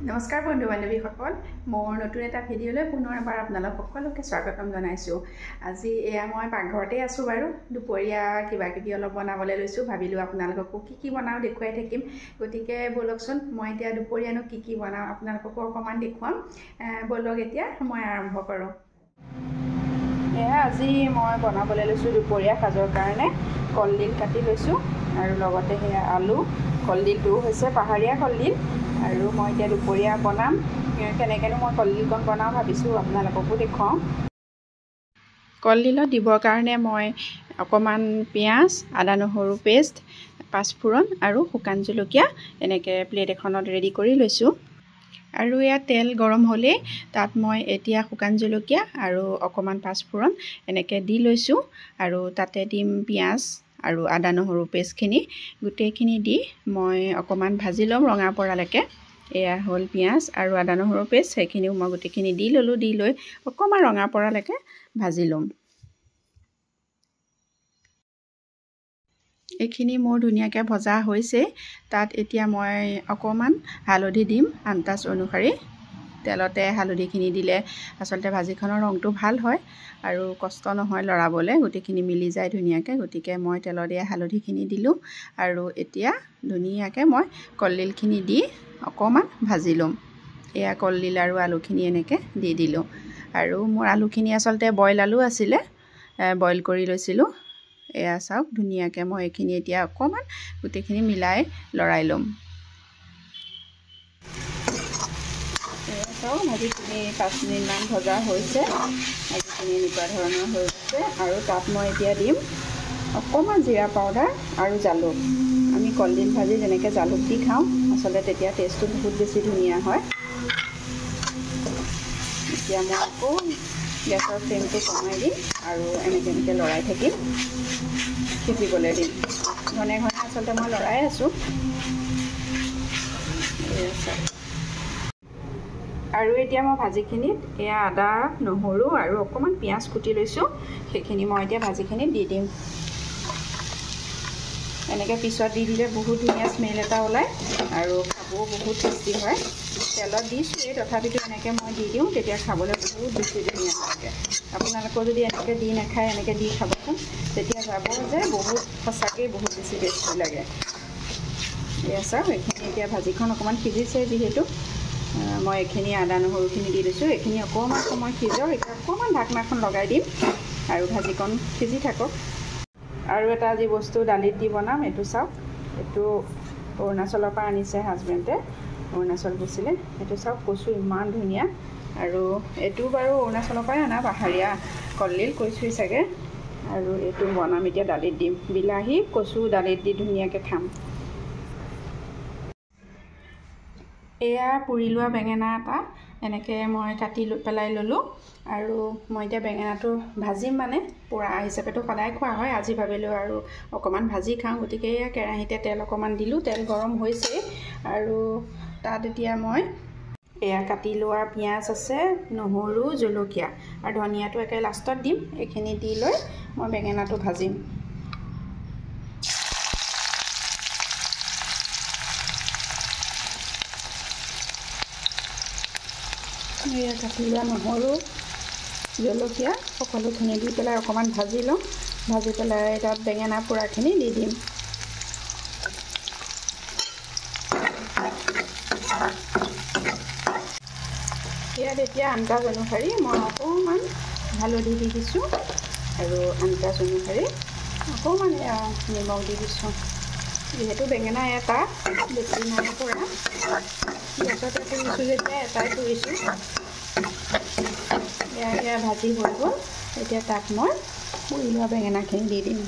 নমস্কাৰ বন্ধু বান্ধৱীসকল মোৰ নতুন এটা ভিডিঅ'লৈ পুনৰ এবাৰ আপোনালোক সকলোকে স্বাগতম জনাইছোঁ। আজি এয়া মই পাকঘৰতে আছোঁ বাৰু। দুপৰীয়া কিবা কিবি অলপ বনাবলৈ লৈছোঁ। ভাবিলোঁ আপোনালোককো কি বনাওঁ দেখুৱাই থাকিম। গতিকে বলকচোন মই এতিয়া দুপৰীয়ানো কি বনাওঁ আপোনালোককো অকণমান দেখুৱাম। বলক এতিয়া মই আৰম্ভ কৰোঁ। এয়া আজি মই বনাবলৈ লৈছোঁ দুপৰীয়া সাজৰ কাৰণে কলডিল কাটি লৈছোঁ আৰু লগতে সেয়া আলু। কলডিলটো হৈছে পাহাৰীয়া কলডিল আৰু মই এতিয়া দুপৰীয়া বনাম। কেনেকৈনো মই কলডিলকণ বনাওঁ ভাবিছোঁ আপোনালোককো দেখুৱাওঁ। কলডিলত দিবৰ কাৰণে মই অকণমান পিঁয়াজ, আদা নহৰু পেষ্ট, পাঁচফোৰণ আৰু শুকান জলকীয়া এনেকৈ প্লেট এখনত ৰেডি কৰি লৈছোঁ। আৰু এয়া তেল গৰম হ'লেই তাত মই এতিয়া শুকান জলকীয়া আৰু অকণমান পাঁচফোৰণ এনেকৈ দি লৈছোঁ আৰু তাতে দিম পিঁয়াজ আৰু আদা নহৰু পেষ্টখিনি। গোটেইখিনি দি মই অকণমান ভাজি ল'ম ৰঙা পৰালৈকে। এয়া হ'ল পিঁয়াজ আৰু আদা নহৰু পেষ্ট, সেইখিনিও মই গোটেইখিনি দি ল'লোঁ। দি লৈ অকণমান ৰঙা পৰালৈকে ভাজি ল'ম। এইখিনি মোৰ ধুনীয়াকৈ ভজা হৈছে। তাত এতিয়া মই অকণমান হালধি দিম আন্দাজ অনুসৰি। তেলতে হালধিখিনি দিলে আচলতে ভাজিখনৰ ৰংটো ভাল হয় আৰু কষ্ট নহয় লৰাবলৈ, গোটেইখিনি মিলি যায় ধুনীয়াকৈ। গতিকে মই তেলত দিয়া হালধিখিনি দিলোঁ আৰু এতিয়া ধুনীয়াকৈ মই কলডিলখিনি দি অকণমান ভাজি ল'ম। এয়া কলডিল আৰু আলুখিনি এনেকৈ দি দিলোঁ। আৰু মোৰ আলুখিনি আচলতে বইল আলু আছিলে, বইল কৰি লৈছিলোঁ। এয়া চাওক ধুনীয়াকৈ মই এইখিনি এতিয়া অকণমান গোটেইখিনি মিলাই লৰাই ল'ম। চাওক ভাজিখিনি 5 মিনিটমান ভজা হৈছে। ভাজিখিনি এনেকুৱা ধৰণৰ হৈছে আৰু তাত মই এতিয়া দিম অকণমান জিৰা পাউডাৰ আৰু জালুক। আমি কলডিল ভাজি যেনেকৈ জালুক দি খাওঁ আচলতে তেতিয়া টেষ্টটো বহুত বেছি ধুনীয়া হয়। এতিয়া মই আকৌ গেছৰ ফ্লেমটো কমাই দিম আৰু এনেকৈ লৰাই থাকিম, সিজিবলৈ দিম। ঘনে ঘনে আচলতে মই লৰাই আছোঁ। আৰু এতিয়া মই ভাজিখিনিত এয়া আদা নহৰু আৰু অকণমান পিঁয়াজ কুটি লৈছোঁ, সেইখিনি মই এতিয়া ভাজিখিনিত দি দিম। এনেকৈ পিছত দি দিলে বহুত ধুনীয়া স্মেল এটা ওলায় আৰু খাবও বহুত টেষ্টি হয়। তেলত দিছোঁৱেই তথাপিতো এনেকৈ মই দি দিওঁ, তেতিয়া খাবলৈ বহুত বেছি ধুনীয়া লাগে। আপোনালোকেও যদি এনেকৈ দি নাখায় এনেকৈ দি খাবচোন, তেতিয়া যাব যে বহুত সঁচাকৈ বহুত বেছি টেষ্টি লাগে। এয়া চাওক এইখিনি এতিয়া ভাজিখন অকণমান সিজিছে যিহেতু মই এইখিনি আদা নহৰুখিনি দি দিছোঁ। এইখিনি অকণমান সময় সিজক। এতিয়া অকণমান ঢাকনাখন লগাই দিম আৰু ভাজিকণ সিজি থাকক। আৰু এটা আজি বস্তু দালিত দি বনাম। এইটো চাওক, এইটো অৰুণাচলৰ পৰা আনিছে হাজবেণ্ডে, অৰুণাচল গৈছিলে। এইটো চাওক কচু ইমান ধুনীয়া, আৰু এইটো বাৰু অৰুণাচলৰ পৰাই অনা পাহাৰীয়া কলডিল কৈছোঁৱেই চাগে। আৰু এইটো বনাম এতিয়া দালিত দিম। বিলাহী কচু দালিত দি ধুনীয়াকৈ খাম। এয়া পুৰি লোৱা বেঙেনা এটা এনেকৈ মই কাটি পেলাই ল'লোঁ আৰু মই এতিয়া বেঙেনাটো ভাজিম, মানে পোৰা হিচাপেতো সদায় খোৱা হয়। আজি ভাবিলোঁ আৰু অকণমান ভাজি খাওঁ, গতিকে এয়া কেৰাহীতে তেল অকণমান দিলোঁ। তেল গৰম হৈছেই আৰু তাত এতিয়া মই এয়া কাটি লোৱা পিঁয়াজ আছে, নহৰু, জলকীয়া আৰু ধনিয়াটো একে লাষ্টত দিম। এইখিনি দি লৈ মই বেঙেনাটো ভাজিম। এয়া কাটি লোৱা নহৰু, জলকীয়া সকলোখিনি দি পেলাই অকণমান ভাজি ল'ম। ভাজি পেলাই তাত বেঙেনা পোৰাখিনি দি দিম। ইয়াত এতিয়া আন্দাজ অনুসৰি মই অকণমান হালধি দি দিছোঁ আৰু আন্দাজ অনুসৰি অকণমান নিমখ দি দিছোঁ। যিহেতু বেঙেনা এটা বেছি নাই পৰা, গেছতে পুৰিছোঁ যেতিয়া এটাই পুৰিছোঁ। এয়া ভাজি হৈ গ'ল। এতিয়া তাত মই পুৰি লোৱা বেঙেনাখিনি দি দিম।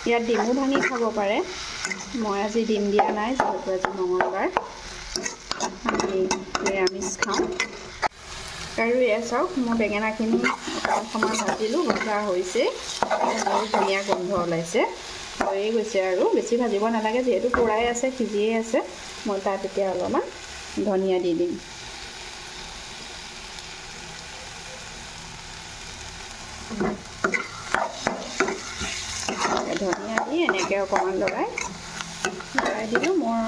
ইয়াত ডিমো ভাঙি খাব পাৰে। মই আজি ডিম দিয়া নাই, যিহেতু আজি মঙলবাৰ, আমি নিৰামিষ খাওঁ। আৰু এয়া চাওক মই বেঙেনাখিনি অকণমান ভাজিলোঁ, ভজা হৈছে, বহুত ধুনীয়া গোন্ধ ওলাইছে, হৈয়ে গৈছে। আৰু বেছি ভাজিব নালাগে, যিহেতু পোৰাই আছে, সিজিয়ে আছে। মই তাত এতিয়া অলপমান ধনিয়া দি দিম। ধনিয়া দি এনেকৈ অকণমান লগাই দিলোঁ। মোৰ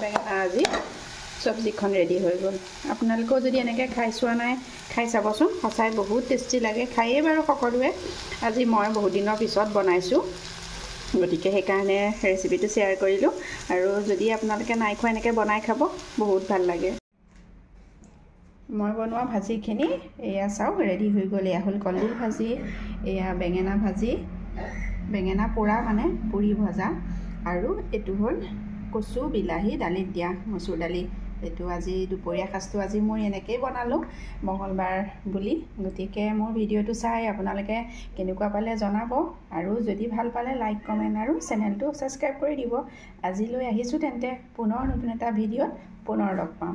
বেঙেনা আজি চব্জিখন ৰেডি হৈ গ'ল। আপোনালোকেও যদি এনেকৈ খাই চোৱা নাই, খাই চাবচোন, সঁচাই বহুত টেষ্টি লাগে। খায়েই বাৰু সকলোৱে, আজি মই বহুত দিনৰ পিছত বনাইছোঁ, গতিকে সেইকাৰণে ৰেচিপিটো শ্বেয়াৰ কৰিলোঁ। আৰু যদি আপোনালোকে নাই খোৱা এনেকৈ বনাই খাব, বহুত ভাল লাগে। মই বনোৱা ভাজিখিনি এয়া চাওক ৰেডি হৈ গ'ল। এয়া হ'ল কলডিল ভাজি, এয়া বেঙেনা ভাজি, বেঙেনা পোৰা মানে পুৰি ভজা, আৰু এইটো হ'ল কচু বিলাহী দালিত দিয়া মচুৰ দালি। এইটো আজি দুপৰীয়া সাঁজটো আজি মই এনেকৈয়ে বনালোঁ, মঙলবাৰ বুলি। গতিকে মোৰ ভিডিঅ'টো চাই আপোনালোকে কেনেকুৱা পালে জনাব, আৰু যদি ভাল পালে লাইক কমেণ্ট আৰু চেনেলটো ছাবস্ক্ৰাইব কৰি দিব। আজিলৈ আহিছোঁ তেন্তে, পুনৰ নতুন এটা ভিডিঅ'ত পুনৰ লগ পাম।